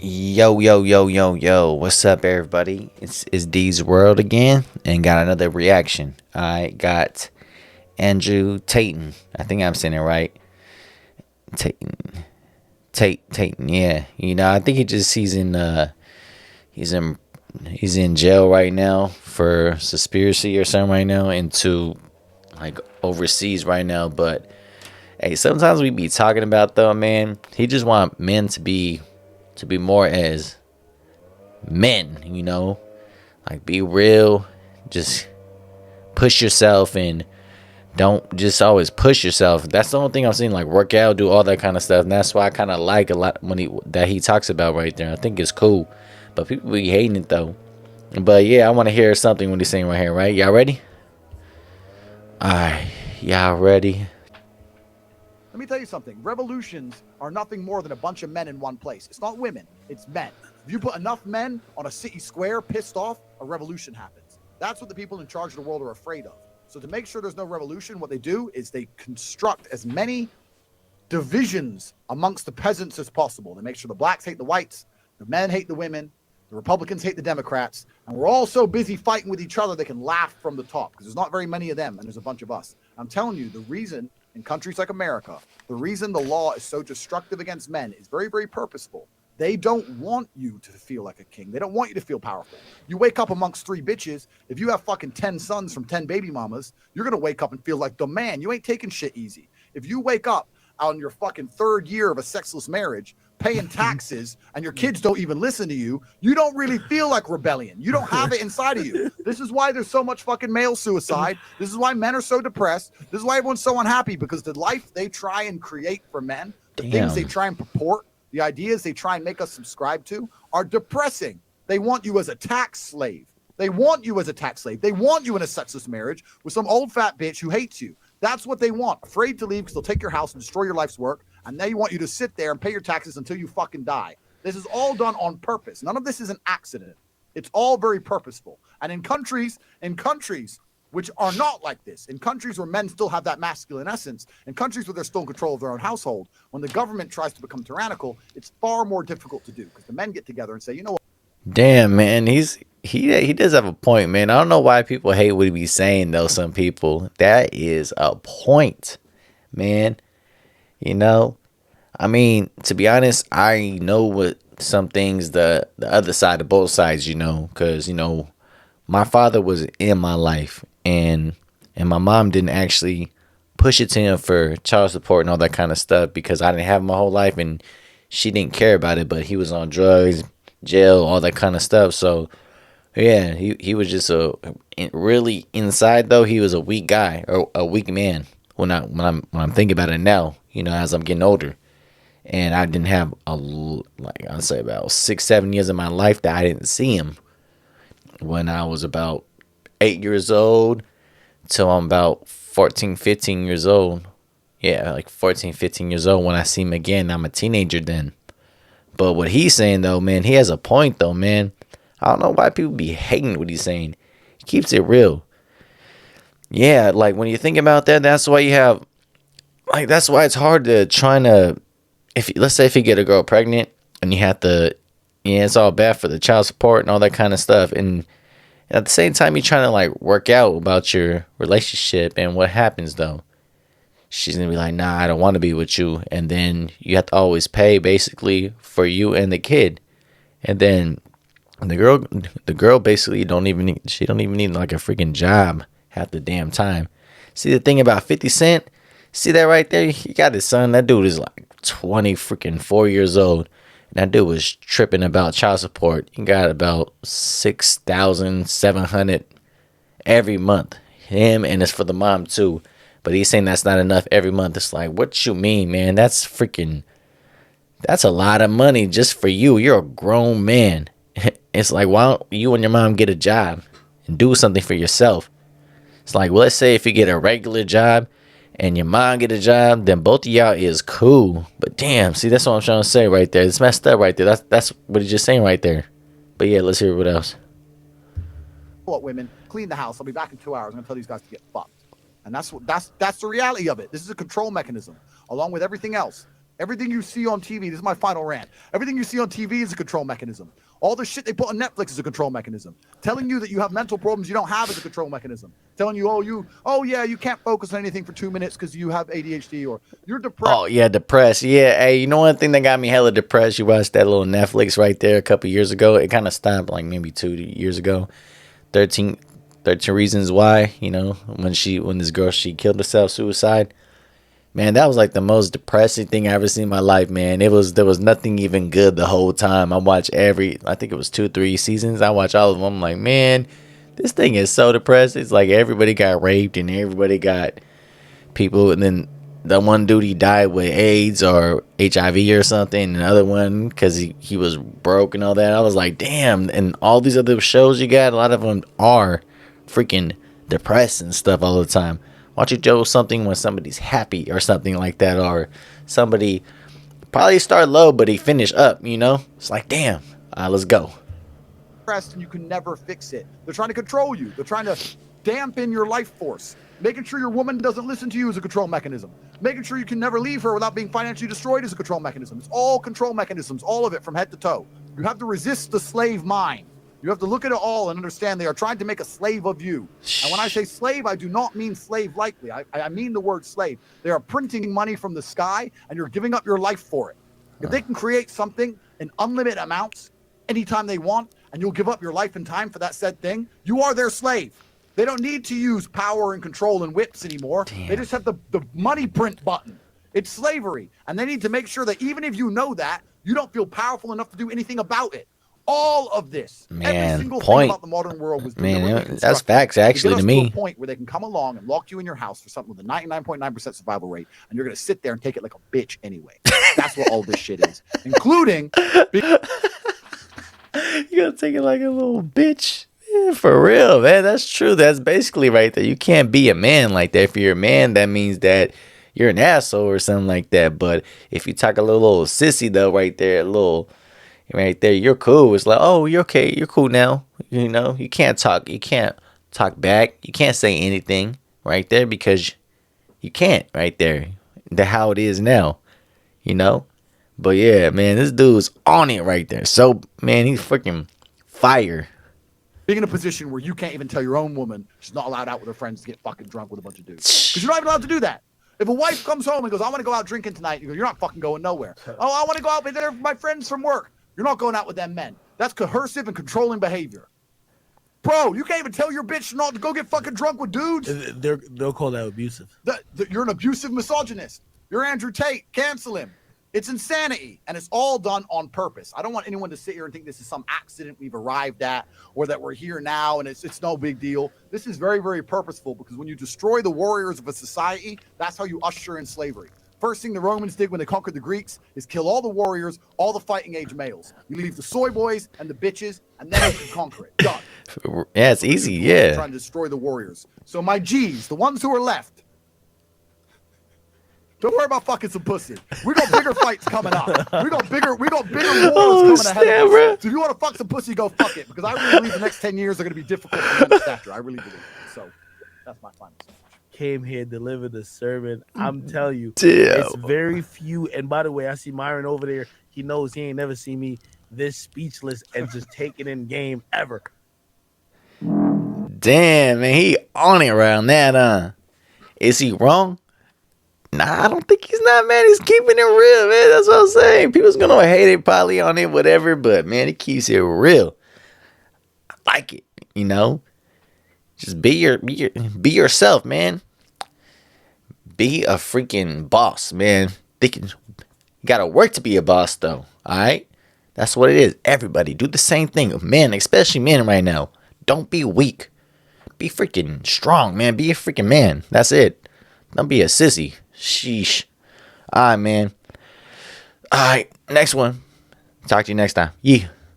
Yo, yo, yo, yo, yo. What's up, everybody? It's D's World again, and got another reaction. I got Andrew Taten. I think I'm saying it right. Taten. Taten, yeah. I think he's in he's in jail right now for conspiracy or something right now into like overseas right now. But hey, sometimes we be talking about though, man. He just want men to be more as men. Like, be real, just push yourself, and don't just always push yourself. That's the only thing I'm saying. Like, work out, do all that kind of stuff, and that's why I kind of like a lot when he talks about right there. I think it's cool, but people be hating it though. But yeah, I want to hear something when he's saying right here. Right, y'all ready? All right, y'all ready? Let me tell you something. Revolutions are nothing more than a bunch of men in one place. It's not women, it's men. If you put enough men on a city square pissed off, a revolution happens. That's what the people in charge of the world are afraid of. So to make sure there's no revolution, what they do is they construct as many divisions amongst the peasants as possible. They make sure the blacks hate the whites, the men hate the women, the Republicans hate the Democrats, and we're all so busy fighting with each other they can laugh from the top because there's not very many of them and there's a bunch of us. I'm telling you, the reason in countries like America, the reason the law is so destructive against men is very, very purposeful. They don't want you to feel like a king. They don't want you to feel powerful. You wake up amongst three bitches. If you have fucking 10 sons from 10 baby mamas, you're going to wake up and feel like the man. You ain't taking shit easy. If you wake up on your fucking third year of a sexless marriage, paying taxes, and your kids don't even listen to you, you don't really feel like rebellion. You don't have it inside of you. This is why there's so much fucking male suicide. This is why men are so depressed. This is why everyone's so unhappy, because the life they try and create for men, the things they try and purport, the ideas they try and make us subscribe to are depressing. They want you as a tax slave. They want you as a tax slave. They want you in a sexless marriage with some old fat bitch who hates you. That's what they want. Afraid to leave because they'll take your house and destroy your life's work. And they want you to sit there and pay your taxes until you fucking die. This is all done on purpose. None of this is an accident. It's all very purposeful. And in countries which are not like this, in countries where men still have that masculine essence, in countries where they're still in control of their own household, when the government tries to become tyrannical, it's far more difficult to do because the men get together and say, you know what? Damn, man, he does have a point, man. I don't know why people hate what he be saying though. Some people, that is a point, man. You know, I mean, to be honest, I know what some things the other side of both sides, because my father was in my life, and my mom didn't actually push it to him for child support and all that kind of stuff because I didn't have him my whole life, and she didn't care about it. But he was on drugs, jail, all that kind of stuff. So yeah, he was just really inside though. He was a weak guy or a weak man. When I'm thinking about it now, as I'm getting older, and I didn't have like I'd say about 6-7 years of my life that I didn't see him. When I was about 8 years old till I'm about 14, 15 years old. Yeah, like 14, 15 years old when I see him again. I'm a teenager then. But what he's saying though, man, he has a point though, man. I don't know why people be hating what he's saying. He keeps it real. Yeah, like when you think about that, that's why you have, like, that's why it's hard to trying to, let's say if you get a girl pregnant and you have to, yeah, it's all bad for the child support and all that kind of stuff. And at the same time, you're trying to like work out about your relationship, and what happens though? She's gonna be like, nah, I don't want to be with you. And then you have to always pay basically for you and the kid. And then the girl basically she don't even need like a freaking job half the damn time. See the thing about 50 Cent? See that right there? He got his son. That dude is like 20 freaking 4 years old. And that dude was tripping about child support. He got about 6,700 every month. Him, and it's for the mom too. But he's saying that's not enough every month. It's like, what you mean, man? That's a lot of money just for you. You're a grown man. It's like, why don't you and your mom get a job and do something for yourself? It's like, well, let's say if you get a regular job and your mom get a job, then both of y'all is cool. But damn, see, that's what I'm trying to say right there. It's messed up right there. That's what he's just saying right there. But yeah, let's hear what else. What, women, clean the house. I'll be back in 2 hours. I'm going to tell these guys to get fucked. And that's the reality of it. This is a control mechanism, along with everything else. Everything you see on TV, this is my final rant. Everything you see on TV is a control mechanism. All the shit they put on Netflix is a control mechanism. Telling you that you have mental problems you don't have is a control mechanism. Telling you, you can't focus on anything for 2 minutes because you have ADHD or you're depressed. Oh yeah, depressed. Yeah, hey, you know one thing that got me hella depressed? You watched that little Netflix right there a couple years ago. It kind of stopped like maybe 2 years ago. 13 Reasons Why. You know, when this girl, she killed herself, suicide. Man, that was like the most depressing thing I ever seen in my life, man. There was nothing even good the whole time. I watched I think it was 2-3 seasons. I watched all of them. I'm like, man, this thing is so depressing. It's like everybody got raped and everybody got people, and then the one dude, he died with AIDS or HIV or something, and the other one because he was broke and all that. I was like, damn. And all these other shows you got, a lot of them are freaking depressed and stuff all the time. Why don't you show something when somebody's happy or something like that, or somebody probably start low but he finish up, you know? It's like, damn, let's go. And you can never fix it. They're trying to control you. They're trying to dampen your life force. Making sure your woman doesn't listen to you is a control mechanism. Making sure you can never leave her without being financially destroyed is a control mechanism. It's all control mechanisms, all of it from head to toe. You have to resist the slave mind. You have to look at it all and understand they are trying to make a slave of you. And when I say slave, I do not mean slave likely. I mean the word slave. They are printing money from the sky, and you're giving up your life for it. If they can create something in unlimited amounts anytime they want, and you'll give up your life and time for that said thing, you are their slave. They don't need to use power and control and whips anymore. Damn. They just have the money print button. It's slavery. And they need to make sure that even if you know that, you don't feel powerful enough to do anything about it. All of this, every single thing about the modern world was that's facts actually to me. To a point where they can come along and lock you in your house for something with a 99.9% survival rate, and you're gonna sit there and take it like a bitch anyway. That's what all this shit is, including. You gotta take it like a little bitch. Yeah, for real, man. That's true. That's basically right there. You can't be a man like that. If you're a man, that means that you're an asshole or something like that. But if you talk a little sissy though, right there, right there, you're cool. It's like, oh, you're okay. You're cool now. You know, you can't talk. You can't talk back. You can't say anything right there because you can't right there. That's how it is now, you know? But yeah, man, this dude's on it right there. So, man, he's freaking fire. Being in a position where you can't even tell your own woman she's not allowed out with her friends to get fucking drunk with a bunch of dudes. Because you're not even allowed to do that. If a wife comes home and goes, I want to go out drinking tonight, you go, you're not fucking going nowhere. Oh, I want to go out with dinner with my friends from work. You're not going out with them men. That's coercive and controlling behavior. Bro, you can't even tell your bitch not to go get fucking drunk with dudes. They'll call that abusive. You're an abusive misogynist. You're Andrew Tate. Cancel him. It's insanity, and it's all done on purpose. I don't want anyone to sit here and think this is some accident we've arrived at or that we're here now and it's no big deal. This is very, very purposeful because when you destroy the warriors of a society, that's how you usher in slavery. First thing the Romans did when they conquered the Greeks is kill all the warriors, all the fighting age males. You leave the soy boys and the bitches, and then you can conquer it. Done. Yeah, it's easy. Yeah. Trying to destroy the warriors. So my G's, the ones who are left, don't worry about fucking some pussy. We got bigger fights coming up. We got bigger wars coming ahead of us. So if you want to fuck some pussy, go fuck it. Because I really believe the next 10 years are going to be difficult for men of stature. I really believe it. So that's my final message. Came here, delivered the sermon. I'm telling you, damn. It's very few. And by the way, I see Myron over there. He knows he ain't never seen me this speechless and just taking in game ever. Damn, man, he on it around that, Is he wrong? Nah, I don't think he's not, man. He's keeping it real, man. That's what I'm saying. People's gonna hate it probably on it, whatever, but man, he keeps it real. I like it, you know. Just be yourself, man. Be a freaking boss, man. You gotta work to be a boss, though. All right, that's what it is. Everybody do the same thing, men, especially men right now. Don't be weak. Be freaking strong, man. Be a freaking man. That's it. Don't be a sissy. Sheesh. All right, man. All right, next one. Talk to you next time. Yeah.